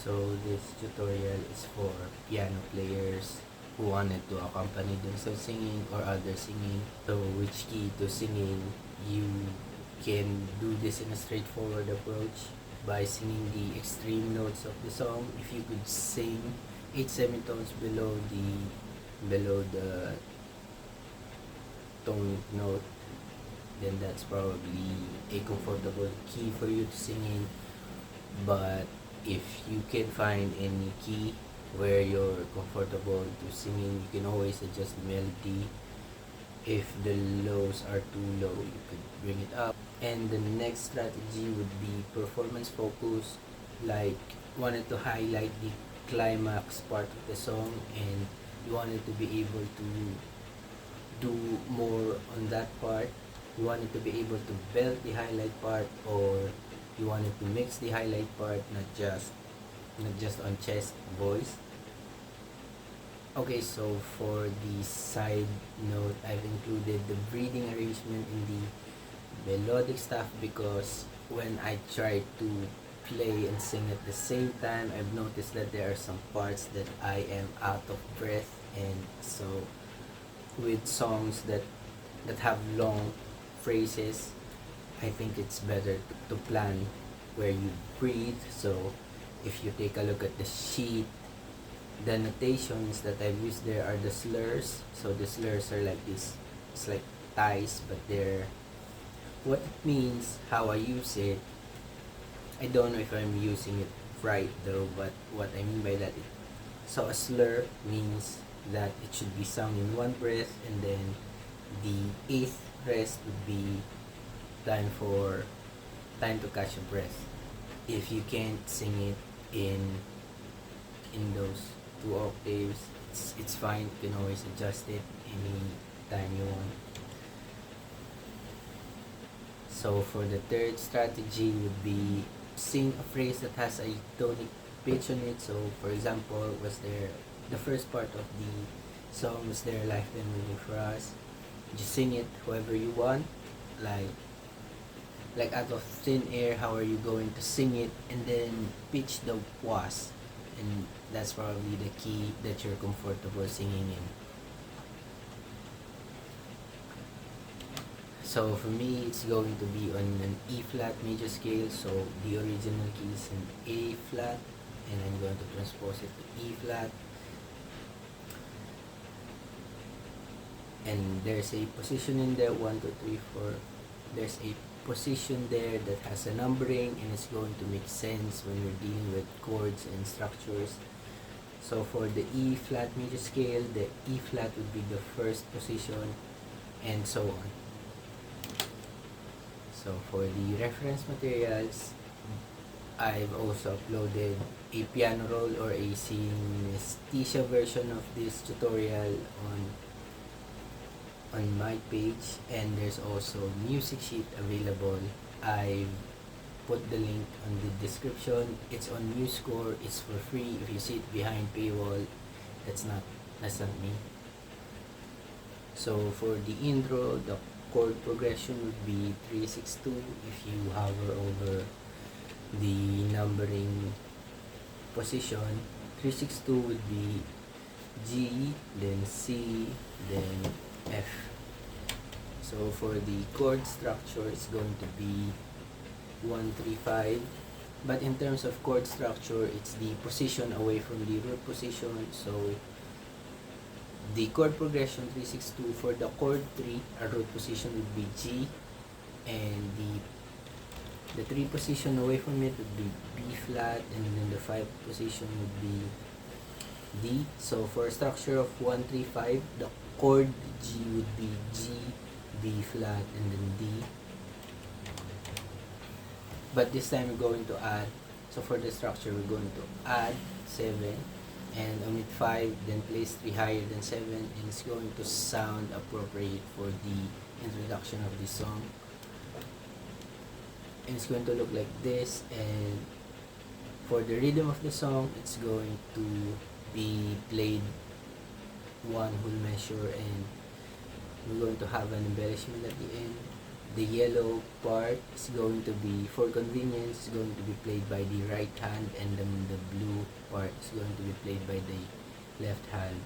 So this tutorial is for piano players who wanted to accompany themselves singing or others singing. So which key to singing, you can do this in a straightforward approach by singing the extreme notes of the song. If you could sing 8 semitones below the tone note, then that's probably a comfortable key for you to sing in. But if you can find any key where you're comfortable to singing, you can always adjust the melody. If the lows are too low, you could bring it up. And the next strategy would be performance focus, like wanted to highlight the climax part of the song and you wanted to be able to do more on that part. You wanted to be able to belt the highlight part, or you wanted to mix the highlight part, not just on chest, voice. Okay, so for the side note, I've included the breathing arrangement in the melodic stuff because when I try to play and sing at the same time, I've noticed that there are some parts that I am out of breath, and so with songs that have long phrases, I think it's better to plan where you breathe. So if you take a look at the sheet, the notations that I've used there are the slurs. So the slurs are like this, it's like ties, but they're what it means, how I use it. I don't know if I'm using it right though, but what I mean by that, so a slur means that it should be sung in one breath, and then the eighth rest would be time to catch a breath. If you can't sing it in those 2 octaves, it's fine. You can always adjust it any time you want. So for the third strategy would be sing a phrase that has a tonic pitch on it. So for example, was there the first part of the song, was there life been waiting for us? Just sing it however you want, like out of thin air. How are you going to sing it? And then pitch the was, and that's probably the key that you're comfortable singing in. So for me, it's going to be on an E flat major scale. So the original key is an A flat, and I'm going to transpose it to E flat. And there's a position in there, 1, 2, 3, 4. There's a position there that has a numbering, and it's going to make sense when we're dealing with chords and structures. So for the E flat major scale, the E flat would be the first position, and so on. So for the reference materials, I've also uploaded a piano roll or a synesthesia version of this tutorial on my page, and there's also music sheet available. I've put the link on the description. It's on MuseScore. It's for free. If you see it behind paywall, that's not me. So for the intro, the chord progression would be 362. If you hover over the numbering position, 362 would be G, then C, then F. So for the chord structure, it's going to be 135. But in terms of chord structure, it's the position away from the root position. So the chord progression 362 for the chord 3, our root position would be G, and the 3 position away from it would be B flat, and then the 5 position would be D. So for a structure of 135, the chord G would be G, B flat, and then D. But this time we're going to add, so for the structure we're going to add 7 and omit 5, then place 3 higher than 7, and it's going to sound appropriate for the introduction of this song. And it's going to look like this, and for the rhythm of the song, it's going to be played one whole measure, and we're going to have an embellishment at the end. The yellow part is going to be, for convenience, going to be played by the right hand, and then the blue is going to be played by the left hand,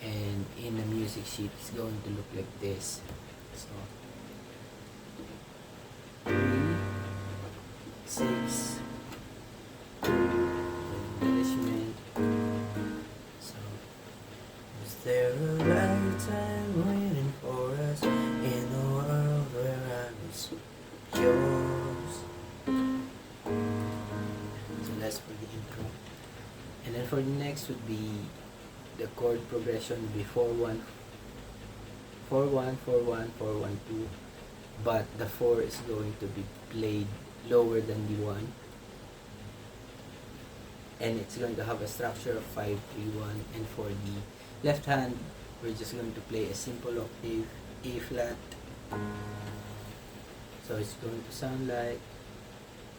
and in a music sheet it's going to look like this. So 3, 6, embellishment. So is there a right time waiting for us in a world where I was yours? So that's for the intro. And then for the next would be the chord progression would be 4-1, 4-1, 4-1, 4-1, 2, but the 4 is going to be played lower than the 1, and it's going to have a structure of 5-3-1. And for the left hand, we're just going to play a simple octave, A flat. So it's going to sound like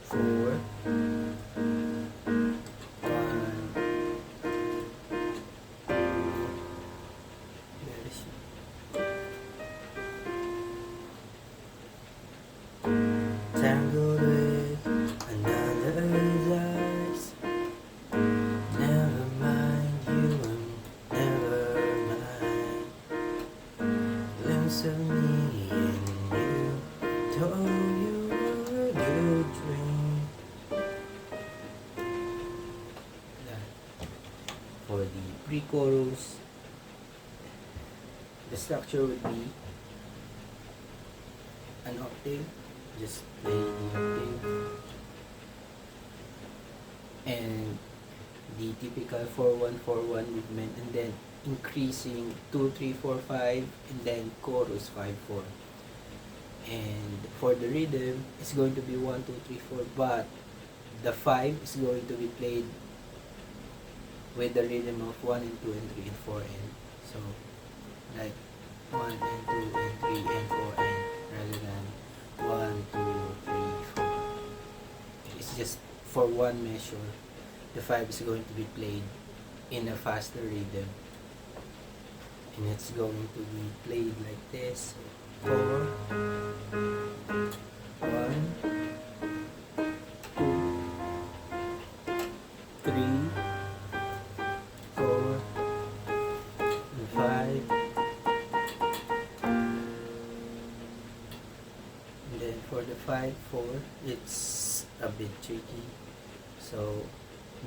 4, 1, tangled with another's eyes. Never mind you and never mind. Glimpse of me and you told you were a good dream. For the pre-chorus, the structure would be an octave, just play the octave, and the typical 4-1-4-1 movement, and then increasing 2-3-4-5, and then chorus 5-4. And for the rhythm, it's going to be 1-2-3-4, but the 5 is going to be played with the rhythm of 1 and 2 and 3 and 4 and so like 1 and 2 and 3 and 4 and rather than 1, 2, 3, 4. It's just for one measure. The 5 is going to be played in a faster rhythm, and it's going to be played like this. 4, 1, 2, 3, 4, and 5. And then for the 5-4, it's a bit tricky. So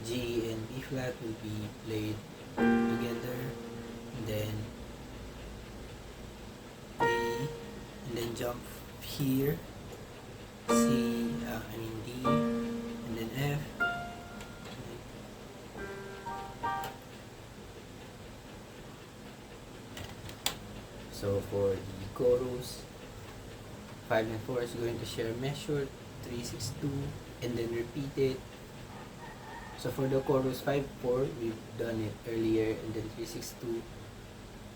G and B flat will be played together, and then D, and then jump here, D, and then F, so for the chorus, 5 and 4 is going to share measure, 3, 6, 2, and then repeat it. So for the chorus 5-4, we've done it earlier, and then 3-6-2,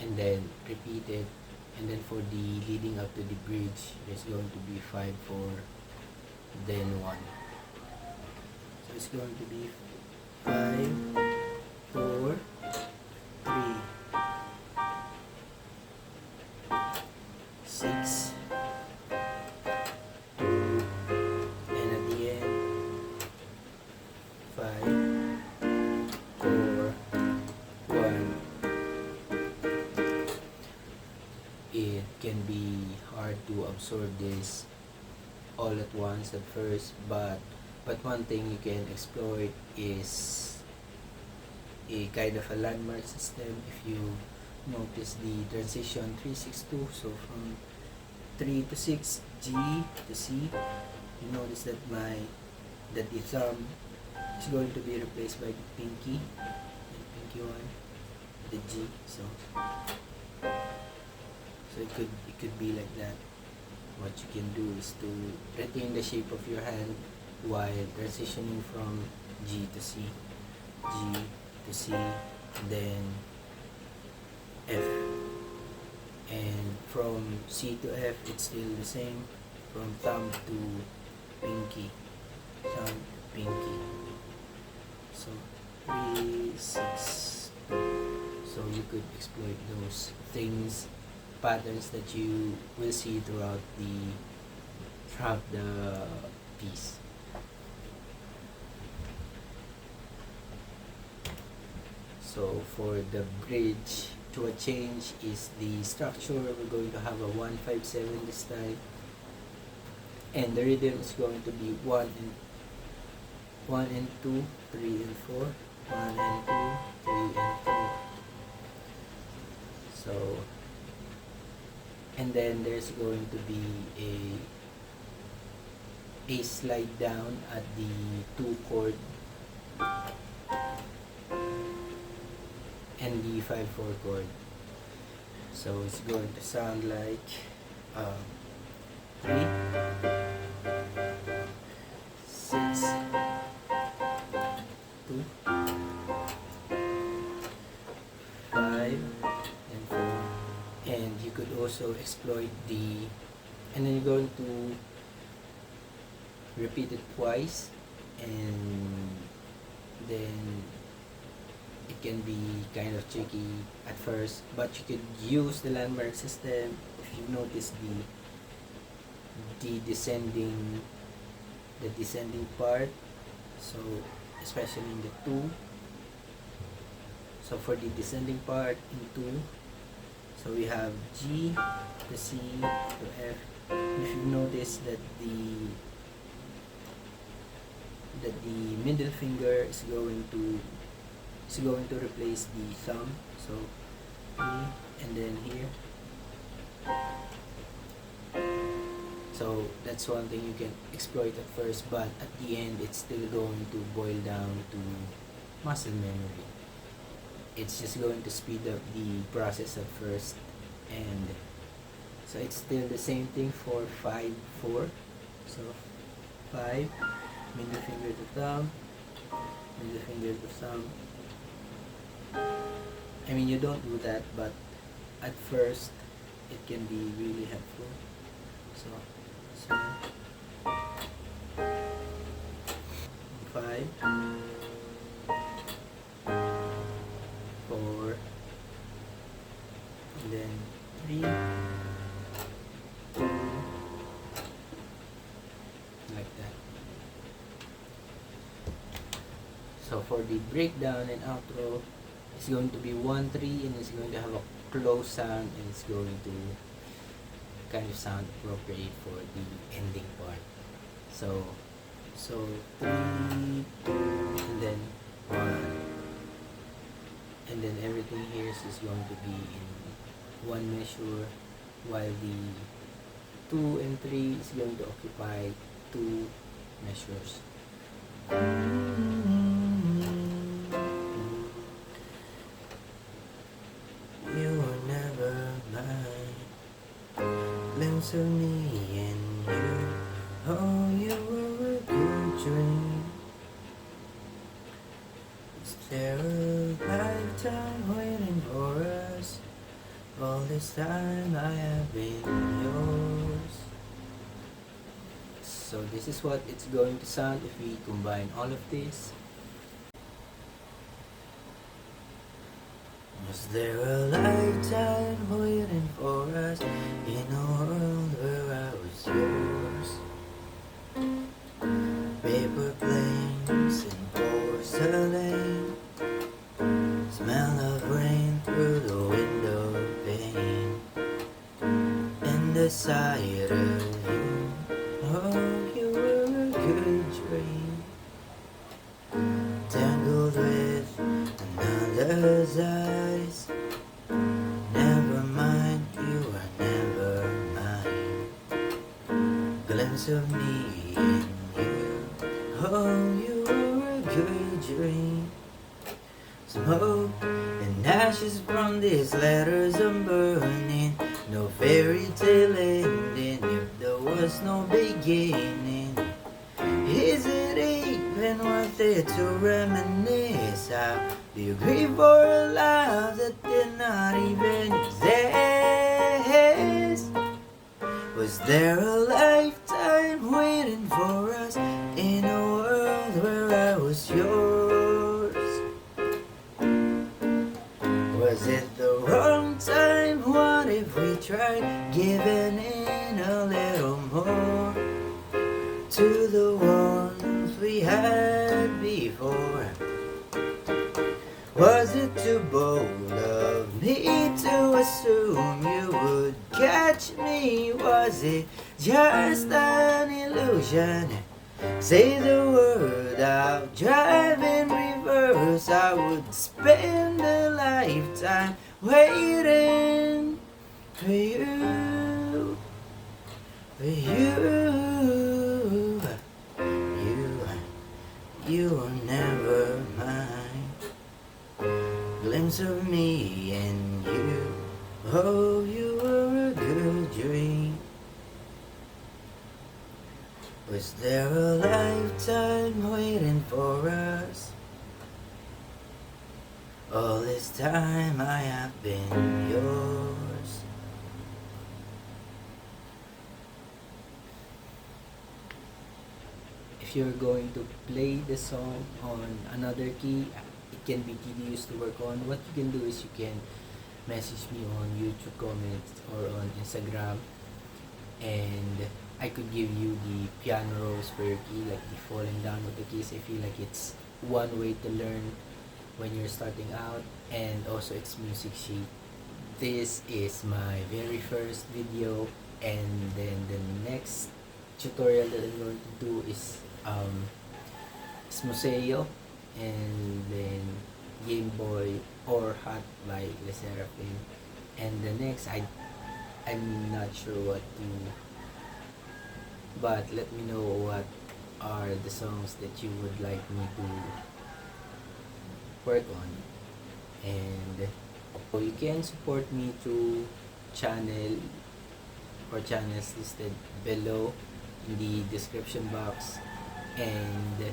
and then repeat it. And then for the leading up to the bridge, there's going to be 5-4, then 1. So it's going to be 5, 4, 3, 6, 2, and at the end, 5, 4, 1. It can be hard to absorb this all at once at first, but one thing you can exploit is a kind of a landmark system. If you notice the transition 3-6-2, so from 3 to 6, G to C, you notice that the thumb is going to be replaced by the pinky, one, the G. So it could be like that. What you can do is to retain the shape of your hand while transitioning from G to C, G to C, then F, and from C to F it's still the same, from thumb to pinky, thumb, pinky. So 3, 6, 2. So you could exploit those things, patterns that you will see throughout the piece. So for the bridge to a change is the structure. We're going to have a 157 this time, and the rhythm is going to be 1 and 2, 3 and 4, 1 and 2, 3 and 4. So, and then there's going to be a slide down at the 2 chord and the 5/4 chord. So it's going to sound like 3, 6, 2, 5, and 4. And you could also exploit the, and then you're going to repeat it twice, and then it can be kind of tricky at first, but you could use the landmark system if you notice the descending part. So especially in the 2, so for the descending part in 2, so we have G to C to F. And if you notice that the middle finger is going to replace the thumb, so E, and then here. So that's one thing you can exploit at first, but at the end it's still going to boil down to muscle memory. It's just going to speed up the process at first, and so it's still the same thing for 5/4. So 5, middle finger to thumb, middle finger to thumb. I mean, you don't do that, but at first it can be really helpful. So 5, 4, and then 3, 2, like that. So for the breakdown and outro, it's going to be 1, 3, and it's going to have a close sound, and it's going to kind of sound appropriate for the ending part. So 3, 2, and then 1, and then everything here is going to be in 1 measure, while the 2 and 3 is going to occupy 2 measures. You were never mine, glimpse of me and you. Oh, you were a good dream. Is there a lifetime waiting for us? All this time I have been yours. So this is what it's going to sound if we combine all of this. Was there a lifetime waiting for us in a world where I was yours? Paper planes and porcelain, smell of rain through the window pane, and the sight of you. Oh, you were a good dream, tangled with another's eyes. Never mind, you are never mine. Glimpse of me and you. Oh, you were a good dream. Smoke and ashes from these letters I'm burning. No fairy tale ending if there was no beginning. Is it even worth it to reminisce? How do you grieve for a life that did not even exist? Was there a lifetime waiting for us in a world where I was yours? Was it the wrong time? What if we tried giving in a little more to the ones we had before? Was it too bold of me to assume you would catch me? Was it just an illusion? Say the word, I'll drive in reverse. I would spend a lifetime waiting for you, for you. You were never mine. Glimpse of me and you. Oh, you were a good dream. Was there a lifetime waiting for us? All this time I have been yours. If you're going to play the song on another key, it can be tedious to work on. What you can do is you can message me on YouTube comments or on Instagram, and I could give you the piano rolls for your key, like the falling down of the keys. I feel like it's one way to learn when you're starting out, and also it's music sheet. This is my very first video, and then the next tutorial that I'm going to do is Museo, and then Game Boy or Hot by Le Seraphim, and the next I'm not sure what to, but let me know what are the songs that you would like me to work on. And so you can support me through channel or channels listed below in the description box, and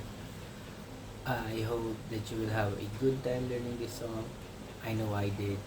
I hope that you will have a good time learning this song. I know I did.